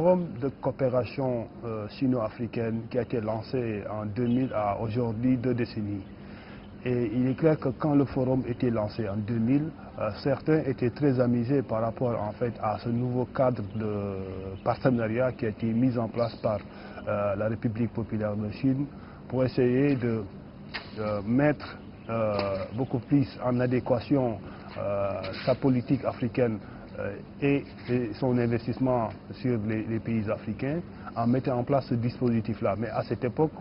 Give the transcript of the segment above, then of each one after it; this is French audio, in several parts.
Forum de coopération sino-africaine qui a été lancé en 2000 a aujourd'hui 2 décennies. Et il est clair que quand le forum était lancé en 2000, certains étaient très amusés par rapport en fait à ce nouveau cadre de partenariat qui a été mis en place par la République populaire de Chine pour essayer de mettre beaucoup plus en adéquation sa politique africaine et son investissement sur les pays africains en mettant en place ce dispositif-là. Mais à cette époque,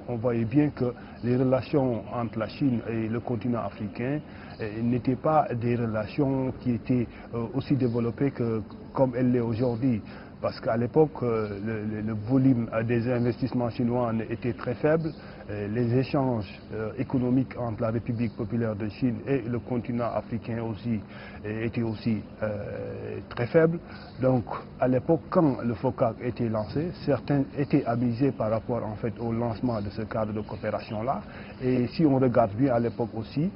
on voyait bien que les relations entre la Chine et le continent africain n'étaient pas des relations qui étaient aussi développées comme elle l'est aujourd'hui. Parce qu'à l'époque, le volume des investissements chinois était très faible. Les échanges économiques entre la République populaire de Chine et le continent africain aussi étaient aussi très faibles. Donc, à l'époque, quand le FOCAC était lancé, certains étaient amusés par rapport en fait au lancement de ce cadre de coopération-là. Et si on regarde bien à l'époque aussi,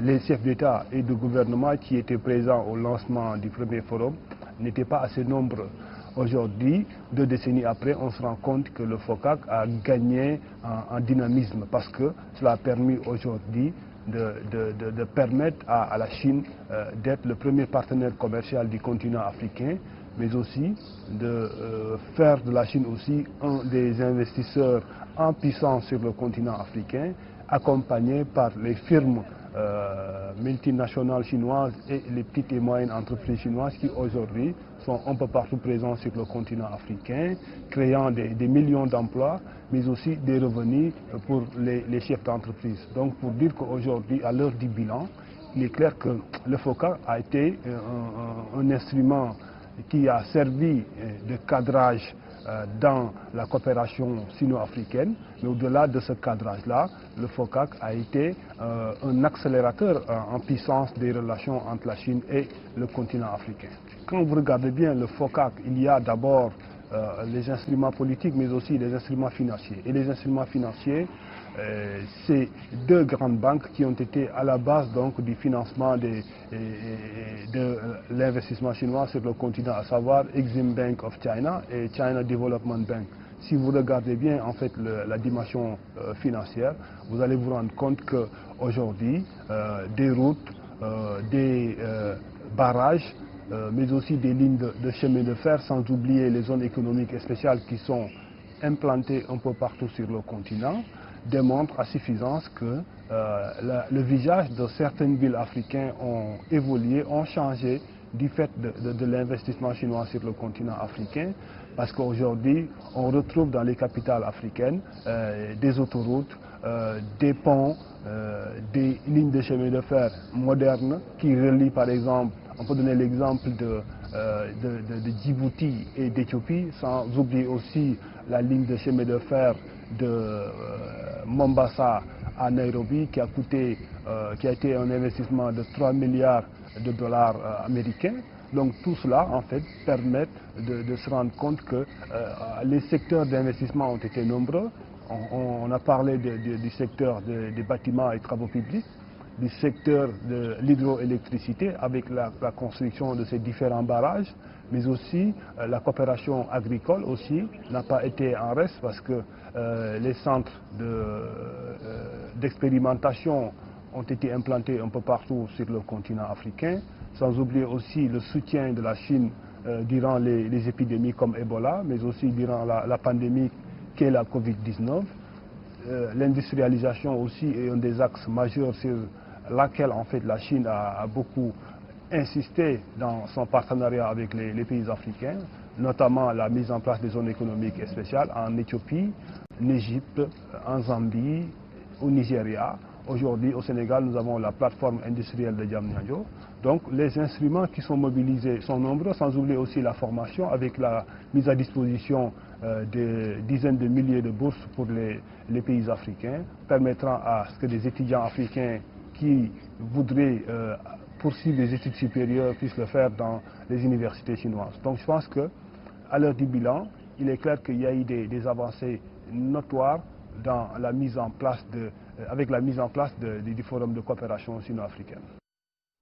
les chefs d'État et de gouvernement qui étaient présents au lancement du premier forum n'étaient pas assez nombreux. Aujourd'hui, 2 décennies après, on se rend compte que le FOCAC a gagné en dynamisme parce que cela a permis aujourd'hui de permettre à la Chine d'être le premier partenaire commercial du continent africain, mais aussi de faire de la Chine aussi un des investisseurs en puissance sur le continent africain, accompagné par les firmes multinationales chinoises et les petites et moyennes entreprises chinoises qui aujourd'hui sont un peu partout présentes sur le continent africain, créant des millions d'emplois, mais aussi des revenus pour les chefs d'entreprise. Donc pour dire qu'aujourd'hui, à l'heure du bilan, il est clair que le FOCAC a été un instrument qui a servi de cadrage dans la coopération sino-africaine, mais au-delà de ce cadrage-là, le FOCAC a été un accélérateur en puissance des relations entre la Chine et le continent africain. Quand vous regardez bien le FOCAC, il y a d'abord les instruments politiques, mais aussi les instruments financiers. Et les instruments financiers, c'est 2 grandes banques qui ont été à la base donc, du financement de l'investissement chinois sur le continent, à savoir Exim Bank of China et China Development Bank. Si vous regardez bien en fait la dimension financière, vous allez vous rendre compte qu'aujourd'hui, des routes, des barrages, mais aussi des lignes de chemin de fer, sans oublier les zones économiques spéciales qui sont implantées un peu partout sur le continent, démontrent à suffisance que le visage de certaines villes africaines ont évolué, ont changé du fait de l'investissement chinois sur le continent africain, parce qu'aujourd'hui, on retrouve dans les capitales africaines des autoroutes, des ponts, des lignes de chemin de fer modernes qui relient par exemple, on peut donner l'exemple de Djibouti et d'Éthiopie, sans oublier aussi la ligne de chemin de fer de Mombasa à Nairobi qui a été un investissement de 3 milliards de dollars américains. Donc tout cela en fait permet de se rendre compte que les secteurs d'investissement ont été nombreux. On a parlé du secteur des bâtiments et travaux publics, du secteur de l'hydroélectricité avec la construction de ces différents barrages, mais aussi la coopération agricole aussi n'a pas été en reste parce que les centres d'expérimentation ont été implantés un peu partout sur le continent africain, sans oublier aussi le soutien de la Chine durant les épidémies comme Ebola, mais aussi durant la pandémie qu'est la Covid-19. L'industrialisation aussi est un des axes majeurs sur laquelle en fait la Chine a beaucoup insisté dans son partenariat avec les pays africains, notamment la mise en place des zones économiques spéciales en Éthiopie, en Égypte, en Zambie, au Nigeria. Aujourd'hui, au Sénégal, nous avons la plateforme industrielle de Diamniadio. Donc, les instruments qui sont mobilisés sont nombreux, sans oublier aussi la formation avec la mise à disposition de dizaines de milliers de bourses pour les pays africains, permettant à ce que des étudiants africains qui voudraient poursuivre des études supérieures puissent le faire dans les universités chinoises. Donc, je pense qu'à l'heure du bilan, il est clair qu'il y a eu des avancées notoires dans la mise en place avec la mise en place du Forum de coopération sino-africaine.